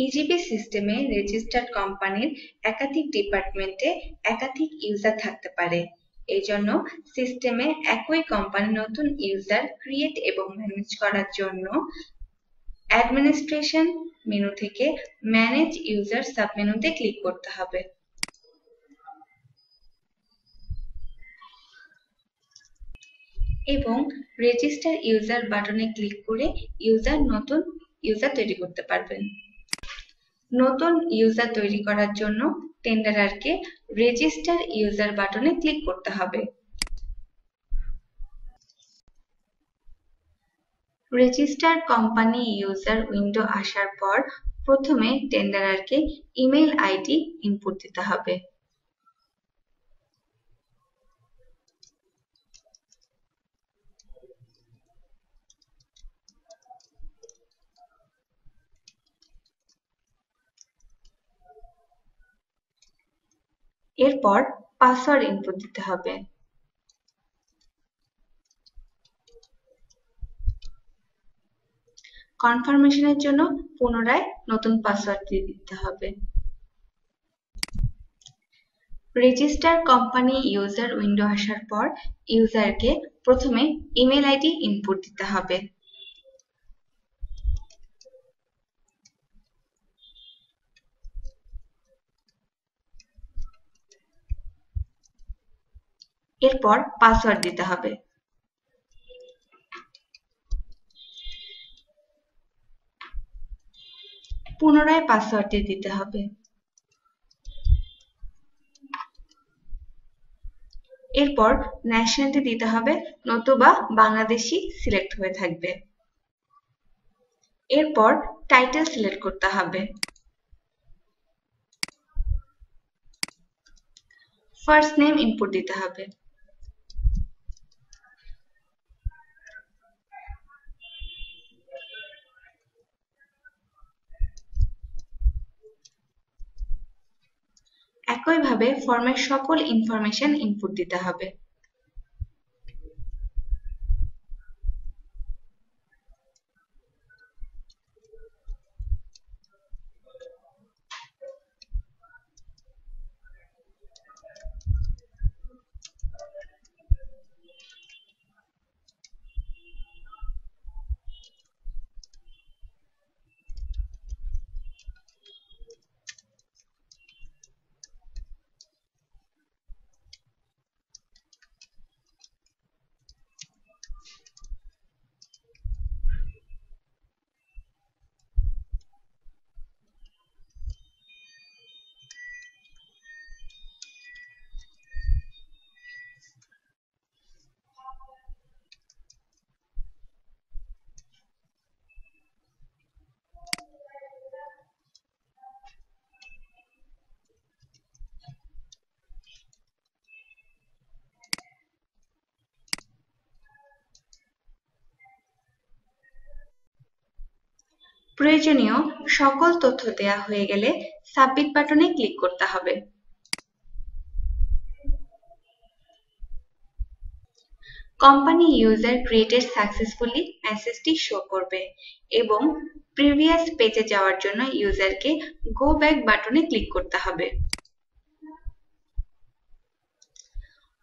E-GP সিস্টেমে registered কোম্পানির একাধিক ডিপার্টমেন্টে একাধিক ইউজার থাকতে পারে। এজন্য সিস্টেমে একই কোম্পানির নতুন ইউজার ক্রিয়েট এবং ম্যানেজ করার জন্য অ্যাডমিনিস্ট্রেশন মেনু থেকে ম্যানেজ ইউজার সাবমেনুতে ক্লিক করতে হবে। এবং রেজিস্টার ইউজার বাটনে ক্লিক করে নতুন ইউজার তৈরি করতে পারবেন। নতুন ইউজার তৈরি করার জন্য টেন্ডারারকে রেজিস্টার ইউজার বাটনে ক্লিক করতে হবে। রেজিস্টার কোম্পানি ইউজার উইন্ডো আসার পর প্রথমে টেন্ডারারকে ইমেইল আইডি ইনপুট দিতে হবে। এরপর পাসওয়ার্ড ইনপুট দিতে হবে। কনফার্মেশনের জন্য পুনরায় নতুন পাসওয়ার্ড দিয়ে দিতে হবে। রেজিস্টার কোম্পানি ইউজার উইন্ডো আসার পর ইউজারকে প্রথমে ইমেল আইডি ইনপুট দিতে হবে। এরপর পাসওয়ার্ড দিতে হবে। পুনরায় পাসওয়ার্ডটি দিতে হবে। এরপর ন্যাশনালিটি দিতে হবে, নতুবা বাংলাদেশি সিলেক্ট হয়ে থাকবে। এরপর টাইটেল সিলেক্ট করতে হবে। ফার্স্ট নেম ইনপুট দিতে হবে। একইভাবে ফর্মের সকল ইনফরমেশন ইনপুট দিতে হবে। প্রয়োজনীয় সকল তথ্য দেওয়া হয়ে গেলে সাবমিট বাটনে ক্লিক করতে হবে। কোম্পানি ইউজার ক্রিয়েটেড সাকসেসফুলি মেসেজটি শো করবে এবং প্রিভিয়াস পেজে যাওয়ার জন্য ইউজারকে গো ব্যাক বাটনে ক্লিক করতে হবে।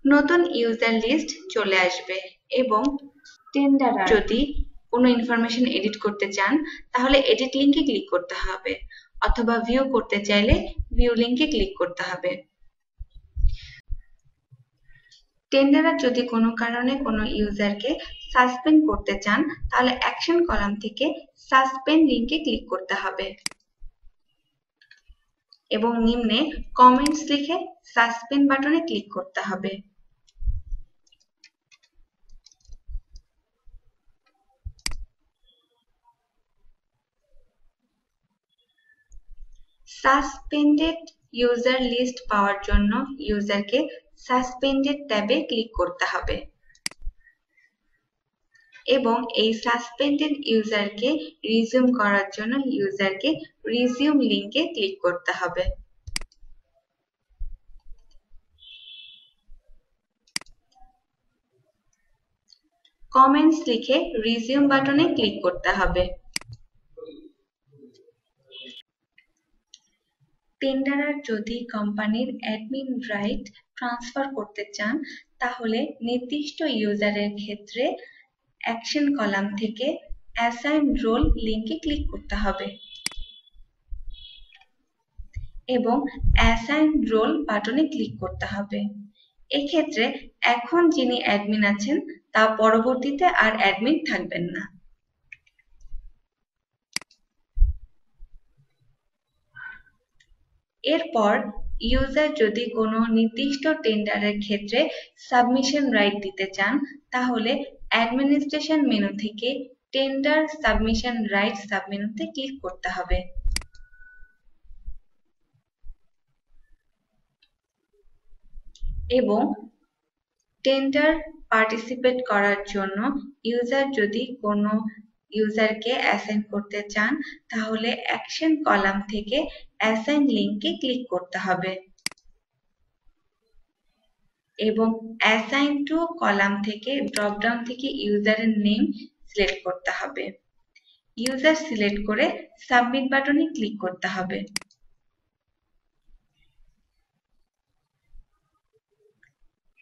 নতুন ইউজার লিস্ট চলে আসবে এবং টেন্ডারার যদি কোনো ইনফরমেশন এডিট করতে চান তাহলে এডিট লিঙ্কে ক্লিক করতে হবে, অথবা ভিউ করতে চাইলে ভিউ লিঙ্কে ক্লিক করতে হবে। টেন্ডারার যদি কোনো কারণে কোনো ইউজারকে সাসপেন্ড করতে চান তাহলে অ্যাকশন কলাম থেকে সাসপেন্ড লিঙ্কে ক্লিক করতে হবে এবং নিম্নে কমেন্টস লিখে সাসপেন্ড বাটনে ক্লিক করতে হবে। সাসপেন্ডেড ইউজার লিস্ট পাওয়ার জন্য ইউজারকে সাসপেন্ডেড ট্যাবে ক্লিক করতে হবে এবং এই সাসপেন্ডেড ইউজারকে রিজিউম করার জন্য ইউজারকে রিজিউম লিঙ্কে ক্লিক করতে হবে। কমেন্টস লিখে রিজিউম বাটনে ক্লিক করতে হবে। টেন্ডারার যদি কোম্পানির অ্যাডমিন রাইট ট্রান্সফার করতে চান তাহলে নির্দিষ্ট ইউজারের ক্ষেত্রে অ্যাকশন কলাম থেকে অ্যাসাইন রোল লিংকে ক্লিক করতে হবে এবং অ্যাসাইন রোল বাটনে ক্লিক করতে হবে। এক্ষেত্রে এখন যিনি অ্যাডমিন আছেন তা পরবর্তীতে আর অ্যাডমিন থাকবেন না। এরপর ইউজার যদি কোনো নির্দিষ্ট টেন্ডারের ক্ষেত্রে সাবমিশন রাইট দিতে চান তাহলে অ্যাডমিনিস্ট্রেশন মেনু থেকে টেন্ডার সাবমিশন রাইট সাবমেনুতে ক্লিক করতে হবে এবং টেন্ডার পার্টিসিপেট করার জন্য ইউজার যদি কোনো ইউজারকে অ্যাসাইন করতে চান তাহলে অ্যাকশন কলাম থেকে অ্যাসাইন লিংকে ক্লিক করতে হবে এবং অ্যাসাইন টু কলাম থেকে ড্রপডাউন থেকে ইউজারের নেম সিলেক্ট করতে হবে। ইউজার সিলেক্ট করে সাবমিট বাটনে ক্লিক করতে হবে।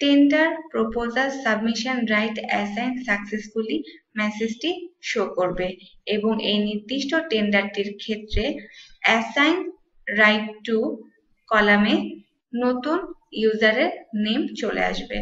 Tender proposal submission right assign successfully মেসেজটি শো করবে এবং এই নির্দিষ্ট টেন্ডারটির ক্ষেত্রে অ্যাসাইন রাইট টু কলামে নতুন ইউজারের নেম চলে আসবে।